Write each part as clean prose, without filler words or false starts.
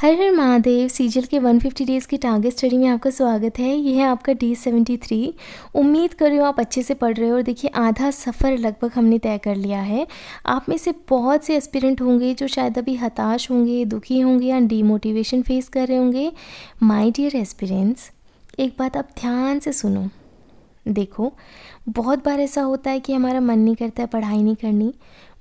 हर हर महादेव सीजल के 150 डेज़ की target study में आपका स्वागत है। ये है आपका डे 73। उम्मीद कर रही हूँ आप अच्छे से पढ़ रहे हो और देखिए आधा सफ़र लगभग हमने तय कर लिया है। आप में से बहुत से एस्पिरेंट होंगे जो शायद अभी हताश होंगे, दुखी होंगे या डीमोटिवेशन फेस कर रहे होंगे। माय डियर एस्पिरेंट्स, एक बात आप ध्यान से सुनो। देखो, बहुत बार ऐसा होता है कि हमारा मन नहीं करता है पढ़ाई नहीं करनी।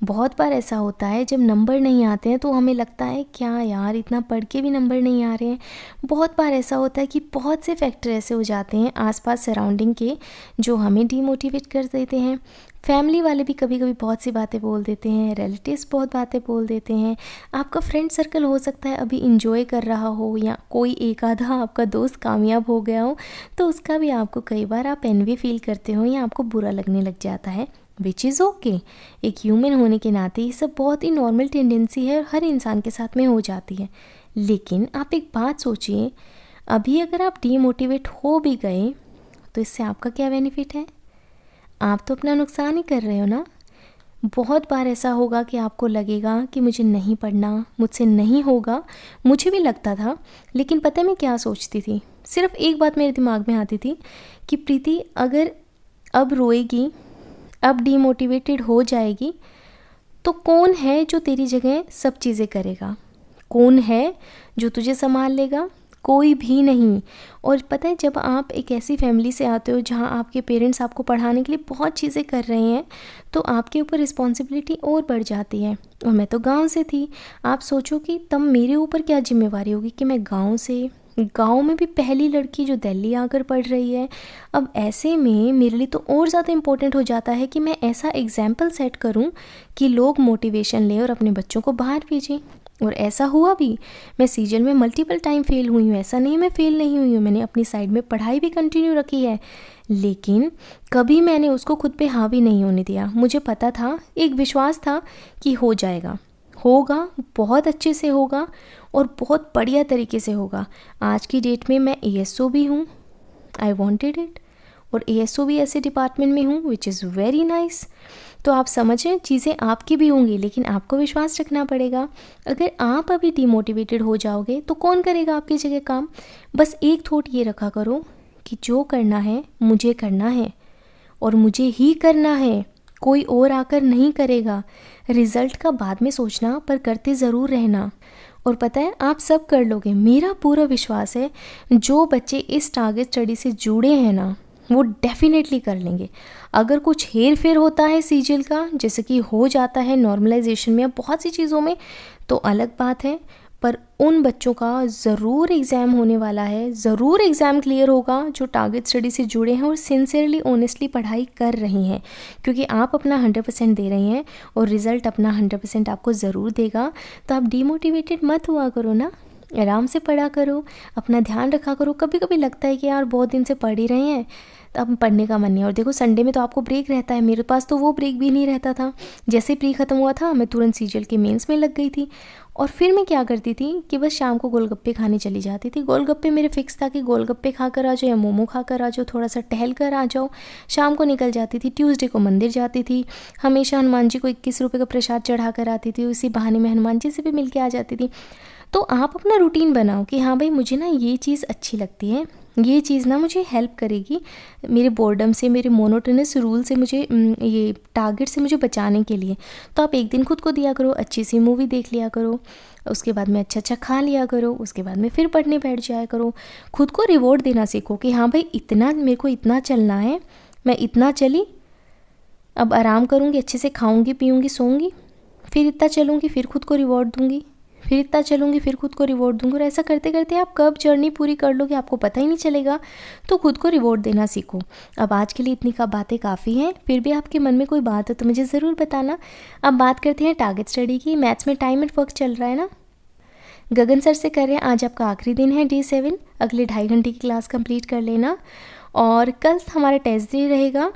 बहुत बार ऐसा होता है जब नंबर नहीं आते हैं तो हमें लगता है क्या यार इतना पढ़ के भी नंबर नहीं आ रहे हैं। बहुत बार ऐसा होता है कि बहुत से फैक्टर ऐसे हो जाते हैं आसपास सराउंडिंग के जो हमें डीमोटिवेट कर देते हैं। फैमिली वाले भी कभी कभी बहुत सी बातें बोल देते हैं, रिलेटिव्स बहुत बातें बोल देते हैं। आपका फ्रेंड सर्कल हो सकता है अभी इंजॉय कर रहा हो या कोई एक आधा आपका दोस्त कामयाब हो गया हो तो उसका भी आपको कई बार आप एनवी फील करते हो या आपको बुरा लगने लग जाता है। Which is okay. एक ह्यूमन होने के नाते ये सब बहुत ही नॉर्मल टेंडेंसी है, हर इंसान के साथ में हो जाती है। लेकिन आप एक बात सोचिए, अभी अगर आप डीमोटिवेट हो भी गए तो इससे आपका क्या बेनिफिट है? आप तो अपना नुकसान ही कर रहे हो ना। बहुत बार ऐसा होगा कि आपको लगेगा कि मुझे नहीं पढ़ना, मुझसे नहीं होगा। मुझे भी लगता था, लेकिन पता है मैं क्या सोचती थी? सिर्फ एक बात मेरे दिमाग में आती थी कि प्रीति अगर अब रोएगी, अब डीमोटिवेटेड हो जाएगी तो कौन है जो तेरी जगह सब चीज़ें करेगा? कौन है जो तुझे संभाल लेगा? कोई भी नहीं। और पता है जब आप एक ऐसी फैमिली से आते हो जहाँ आपके पेरेंट्स आपको पढ़ाने के लिए बहुत चीज़ें कर रहे हैं तो आपके ऊपर रिस्पॉन्सिबिलिटी और बढ़ जाती है। और मैं तो गांव से थी। आप सोचो कि तब मेरे ऊपर क्या जिम्मेवारी होगी कि मैं गांव में भी पहली लड़की जो दिल्ली आकर पढ़ रही है। अब ऐसे में मेरे लिए तो और ज़्यादा इम्पोर्टेंट हो जाता है कि मैं ऐसा एग्जाम्पल सेट करूं कि लोग मोटिवेशन लें और अपने बच्चों को बाहर भेजें। और ऐसा हुआ भी। मैं सीजन में मल्टीपल टाइम फेल हुई हूँ, ऐसा नहीं मैं फेल नहीं हुई हूँ। मैंने अपनी साइड में पढ़ाई भी कंटिन्यू रखी है, लेकिन कभी मैंने उसको खुद पे हावी नहीं होने दिया। मुझे पता था, एक विश्वास था कि हो जाएगा, होगा, बहुत अच्छे से होगा और बहुत बढ़िया तरीके से होगा। आज की डेट में मैं ASO भी हूँ, आई वॉन्टेड इट, और ASO भी ऐसे डिपार्टमेंट में हूँ विच इज़ वेरी नाइस। तो आप समझें चीज़ें आपकी भी होंगी, लेकिन आपको विश्वास रखना पड़ेगा। अगर आप अभी डिमोटिवेटेड हो जाओगे तो कौन करेगा आपकी जगह काम? बस एक थॉट ये रखा करो कि जो करना है मुझे करना है और मुझे ही करना है, कोई और आकर नहीं करेगा। रिज़ल्ट का बाद में सोचना, पर करते ज़रूर रहना। और पता है आप सब कर लोगे, मेरा पूरा विश्वास है। जो बच्चे इस टारगेट स्टडी से जुड़े हैं ना, वो डेफिनेटली कर लेंगे। अगर कुछ हेर फेर होता है सीजल का, जैसे कि हो जाता है नॉर्मलाइजेशन में या बहुत सी चीज़ों में, तो अलग बात है। पर उन बच्चों का ज़रूर एग्ज़ाम होने वाला है, ज़रूर एग्ज़ाम क्लियर होगा जो टारगेट स्टडी से जुड़े हैं और सिंसियरली ऑनेस्टली पढ़ाई कर रही हैं। क्योंकि आप अपना 100% दे रही हैं और रिज़ल्ट अपना 100% आपको ज़रूर देगा। तो आप डीमोटिवेटेड मत हुआ करो ना, आराम से पढ़ा करो, अपना ध्यान रखा करो। कभी कभी लगता है कि यार बहुत दिन से पढ़ ही रहे हैं तो अब पढ़ने का मन नहीं है। और देखो संडे में तो आपको ब्रेक रहता है, मेरे पास तो वो ब्रेक भी नहीं रहता था। जैसे प्री ख़त्म हुआ था मैं तुरंत सीजल के मेंस में लग गई थी। और फिर मैं क्या करती थी कि बस शाम को गोलगप्पे खाने चली जाती थी। गोलगप्पे मेरे फिक्स था कि गोलगप्पे खाकर आ जाओ या मोमो खाकर आ जाओ, थोड़ा सा टहल कर आ जाओ। शाम को निकल जाती थी, ट्यूसडे को मंदिर जाती थी, हमेशा हनुमान जी को 21 रुपये का प्रसाद चढ़ा कर आती थी। उसी बहाने में हनुमान जी से भी मिल के आ जाती थी। तो आप अपना रूटीन बनाओ कि हाँ भाई मुझे ना ये चीज़ अच्छी लगती है, ये चीज़ ना मुझे हेल्प करेगी मेरे बोर्डम से, मेरे मोनोटोनस रूल से, मुझे ये टारगेट से मुझे बचाने के लिए। तो आप एक दिन खुद को दिया करो, अच्छी सी मूवी देख लिया करो, उसके बाद में अच्छा अच्छा खा लिया करो, उसके बाद में फिर पढ़ने बैठ जाया करो। खुद को रिवॉर्ड देना सीखो कि हाँ भाई इतना मेरे को इतना चलना है, मैं इतना चली, अब आराम करूँगी, अच्छे से खाऊँगी पीऊँगी सोऊंगी, फिर इतना चलूँगी, फिर खुद को रिवॉर्ड दूँगी, फिर इतना चलूँगी, फिर खुद को रिवॉर्ड दूँगी। और ऐसा करते करते आप कब जर्नी पूरी कर लोगे आपको पता ही नहीं चलेगा। तो खुद को रिवॉर्ड देना सीखो। अब आज के लिए इतनी का बातें काफ़ी हैं। फिर भी आपके मन में कोई बात हो तो मुझे ज़रूर बताना। अब बात करते हैं टारगेट स्टडी की। मैथ्स में टाइम एंड वर्क चल रहा है ना, गगन सर से कर रहे हैं। आज आपका आखिरी दिन है डे 7। अगले 2.5 घंटे की क्लास कंप्लीट कर लेना और कल हमारा टेस्ट डे रहेगा।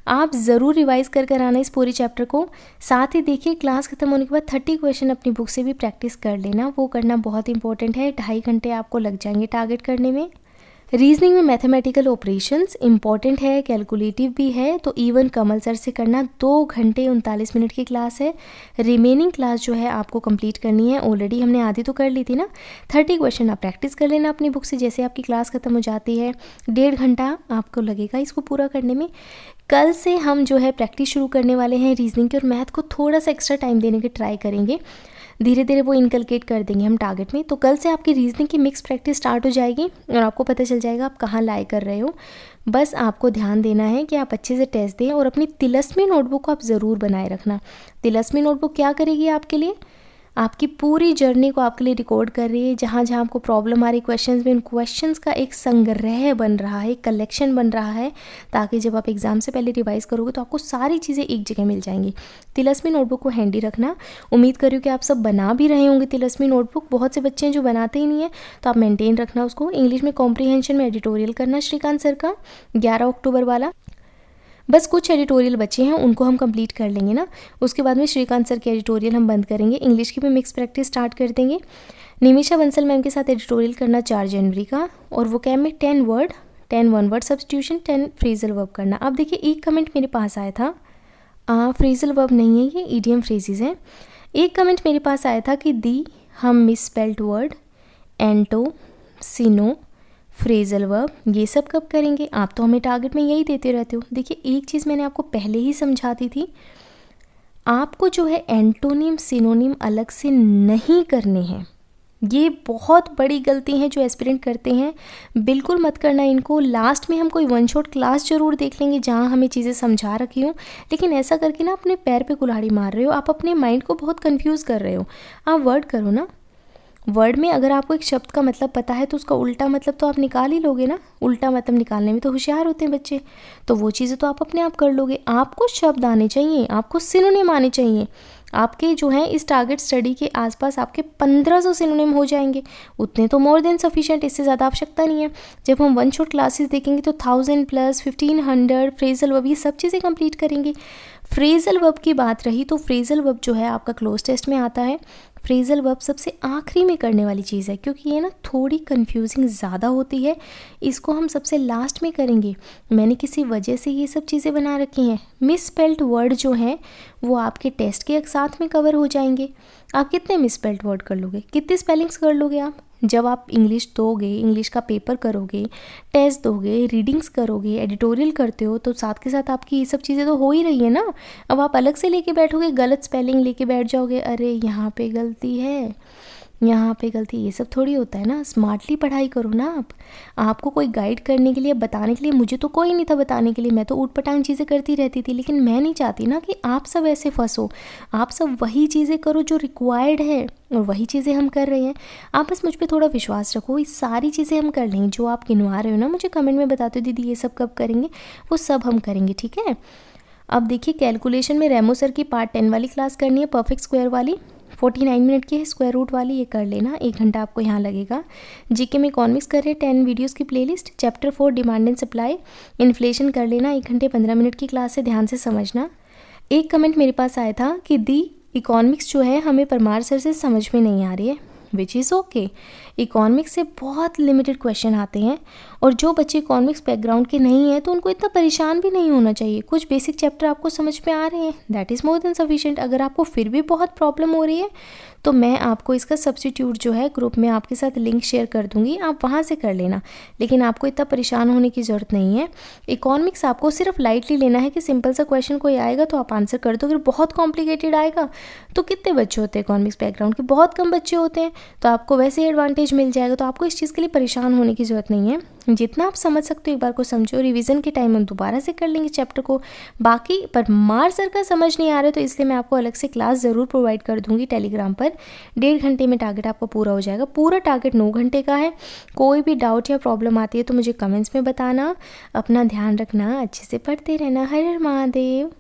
आप ज़रूर रिवाइज़ कर आना इस पूरे चैप्टर को। साथ ही देखिए क्लास ख़त्म होने के बाद 30 क्वेश्चन अपनी बुक से भी प्रैक्टिस कर लेना, वो करना बहुत इंपॉर्टेंट है। 2.5 घंटे आपको लग जाएंगे टारगेट करने में। रीजनिंग में मैथमेटिकल ऑपरेशंस इंपॉर्टेंट है, कैलकुलेटिव भी है, तो इवन कमल सर से करना। 2 घंटे 39 मिनट की क्लास है। रिमेनिंग क्लास जो है आपको कंप्लीट करनी है। ऑलरेडी हमने आधी तो कर ली थी ना। 30 क्वेश्चन आप प्रैक्टिस कर लेना अपनी बुक से जैसे आपकी क्लास खत्म हो जाती है। 1.5 घंटा आपको लगेगा इसको पूरा करने में। कल से हम जो है प्रैक्टिस शुरू करने वाले हैं रीजनिंग के, और मैथ को थोड़ा सा एक्स्ट्रा टाइम देने की ट्राई करेंगे। धीरे धीरे वो इनकलकेट कर देंगे हम टारगेट में। तो कल से आपकी रीजनिंग की मिक्स प्रैक्टिस स्टार्ट हो जाएगी और आपको पता चल जाएगा आप कहाँ लाए कर रहे हो। बस आपको ध्यान देना है कि आप अच्छे से टेस्ट दें, और अपनी तिलस्मी नोटबुक को आप ज़रूर बनाए रखना। तिलस्मी नोटबुक क्या करेगी आपके लिए, आपकी पूरी जर्नी को आपके लिए रिकॉर्ड कर रही है। जहाँ जहाँ आपको प्रॉब्लम आ रही क्वेश्चंस में, उन क्वेश्चंस का एक संग्रह बन रहा है, एक कलेक्शन बन रहा है, ताकि जब आप एग्ज़ाम से पहले रिवाइज़ करोगे तो आपको सारी चीज़ें एक जगह मिल जाएंगी। तिलस्मी नोटबुक को हैंडी रखना। उम्मीद करूँ कि आप सब बना भी रहे होंगे तिलस्मी नोटबुक। बहुत से बच्चे हैं जो बनाते ही नहीं है, तो आप मेनटेन रखना उसको। इंग्लिश में कॉम्प्रीहेंशन में एडिटोरियल करना श्रीकांत सर का 11 अक्टूबर वाला। बस कुछ एडिटोरियल बचे हैं, उनको हम कंप्लीट कर लेंगे ना। उसके बाद में श्रीकांत सर के एडिटोरियल हम बंद करेंगे। इंग्लिश की भी मिक्स प्रैक्टिस स्टार्ट कर देंगे। निमिषा बंसल मैम के साथ एडिटोरियल करना 4 जनवरी का। और वो कैम में 10 word, 10 one word substitution, 10 phrasal verb करना। अब देखिए एक कमेंट मेरे पास आया था, फ्रेजल वर्ब नहीं है, ये ईडियम फ्रेजेस हैं। एक कमेंट मेरे पास आया था कि दी हम मिस स्पेल्ट वर्ड, एंटो, सिनो, फ्रेजल वर्ब ये सब कब करेंगे। आप तो हमें टारगेट में यही देते रहते हो। देखिए एक चीज़ मैंने आपको पहले ही समझाती थी, आपको जो है एंटोनिम सिनोनिम अलग से नहीं करने हैं। ये बहुत बड़ी गलती है जो एस्पिरेंट करते हैं, बिल्कुल मत करना इनको। लास्ट में हम कोई वन शॉट क्लास ज़रूर देख लेंगे जहाँ हमें चीज़ें समझा रखी हूँ, लेकिन ऐसा करके ना अपने पैर पे कुल्हाड़ी मार रहे हो, आप अपने माइंड को बहुत कंफ्यूज कर रहे हो। आप वर्ड करो ना। वर्ड में अगर आपको एक शब्द का मतलब पता है तो उसका उल्टा मतलब तो आप निकाल ही लोगे ना। उल्टा मतलब निकालने में तो होशियार होते हैं बच्चे, तो वो चीज़ें तो आप अपने आप कर लोगे। आपको शब्द आने चाहिए, आपको सिनोनिम आने चाहिए। आपके जो हैं इस टारगेट स्टडी के आसपास आपके 1500 सिनोनिम हो जाएंगे, उतने तो मोर देन सफिशिएंट, इससे ज़्यादा आवश्यकता नहीं है। जब हम वन शॉट क्लासेस देखेंगे तो 1000 प्लस 1500 फ्रेजल वर्ब ये सब चीज़ें कंप्लीट करेंगे। फ्रेजल वर्ब की बात रही तो फ्रेजल वर्ब जो है आपका क्लोज टेस्ट में आता है। फ्रेजल वर्ब सबसे आखिरी में करने वाली चीज़ है, क्योंकि ये ना थोड़ी कंफ्यूजिंग ज़्यादा होती है, इसको हम सबसे लास्ट में करेंगे। मैंने किसी वजह से ये सब चीज़ें बना रखी हैं। मिस स्पेल्ट वर्ड जो हैं वो आपके टेस्ट के एक साथ में कवर हो जाएंगे। आप कितने मिस स्पेल्ट वर्ड कर लोगे, कितनी स्पेलिंग्स कर लोगे आप। जब आप इंग्लिश दोगे, इंग्लिश का पेपर करोगे, टेस्ट दोगे, रीडिंग्स करोगे, एडिटोरियल करते हो, तो साथ के साथ आपकी ये सब चीज़ें तो हो ही रही है ना। अब आप अलग से लेके बैठोगे, गलत स्पेलिंग लेके बैठ जाओगे, अरे यहाँ पे गलती है, यहाँ पे गलती, ये सब थोड़ी होता है ना। स्मार्टली पढ़ाई करो ना आप। आपको कोई गाइड करने के लिए, बताने के लिए, मुझे तो कोई नहीं था बताने के लिए, मैं तो ऊट पटांग चीज़ें करती रहती थी, लेकिन मैं नहीं चाहती ना कि आप सब ऐसे फंसो। आप सब वही चीज़ें करो जो रिक्वायर्ड है, और वही चीज़ें हम कर रहे हैं। आप बस मुझ पर थोड़ा विश्वास रखो, ये सारी चीज़ें हम कर लेंगे। जो आप गिनवा रहे हो ना, मुझे कमेंट में बताते हो दीदी ये सब कब करेंगे, वो सब हम करेंगे, ठीक है। अब देखिए कैलकुलेशन में रेमो सर की पार्ट 10 वाली क्लास करनी है, परफेक्ट स्क्वायर वाली, 49 मिनट की है। स्क्वायर रूट वाली ये कर लेना, 1 घंटा आपको यहाँ लगेगा। जीके में इकोनॉमिक्स कर रहे हैं 10 वीडियोस की playlist. Chapter 4 demand and supply, inflation कर लेना, 1 घंटे 15 मिनट की क्लास है, ध्यान से समझना। एक कमेंट मेरे पास आया था कि दी इकोनॉमिक्स जो है हमें परमार सर से समझ में नहीं आ रही है, विच इज़ ओके। इकोनॉमिक्स से बहुत लिमिटेड क्वेश्चन आते हैं, और जो बच्चे इकोनॉमिक्स बैकग्राउंड के नहीं हैं तो उनको इतना परेशान भी नहीं होना चाहिए। कुछ बेसिक चैप्टर आपको समझ में आ रहे हैं, that is more than sufficient. अगर आपको फिर भी बहुत प्रॉब्लम हो रही है तो मैं आपको इसका सब्स्टिट्यूट जो है ग्रुप में आपके साथ लिंक शेयर कर दूंगी, आप वहाँ से कर लेना। लेकिन आपको इतना परेशान होने की ज़रूरत नहीं है। इकोनॉमिक्स आपको सिर्फ लाइटली लेना है कि सिंपल सा क्वेश्चन कोई आएगा तो आप आंसर कर दो। अगर बहुत कॉम्प्लिकेटेड आएगा तो कितने बच्चे होते हैं इकोनॉमिक्स बैकग्राउंड के, बहुत कम बच्चे होते हैं, तो आपको वैसे ही एडवांटेज मिल जाएगा। तो आपको इस चीज़ के लिए परेशान होने की ज़रूरत नहीं है। जितना आप समझ सकते हो एक बार को समझो, रिवीजन के टाइम हम दोबारा से कर लेंगे चैप्टर को। बाकी परमार सर का समझ नहीं आ रहा है तो इसलिए मैं आपको अलग से क्लास ज़रूर प्रोवाइड कर दूंगी टेलीग्राम पर। 1.5 घंटे में टारगेट आपका पूरा हो जाएगा। पूरा टारगेट 9 घंटे का है। कोई भी डाउट या प्रॉब्लम आती है तो मुझे कमेंट्स में बताना। अपना ध्यान रखना, अच्छे से पढ़ते रहना। हर हर महादेव।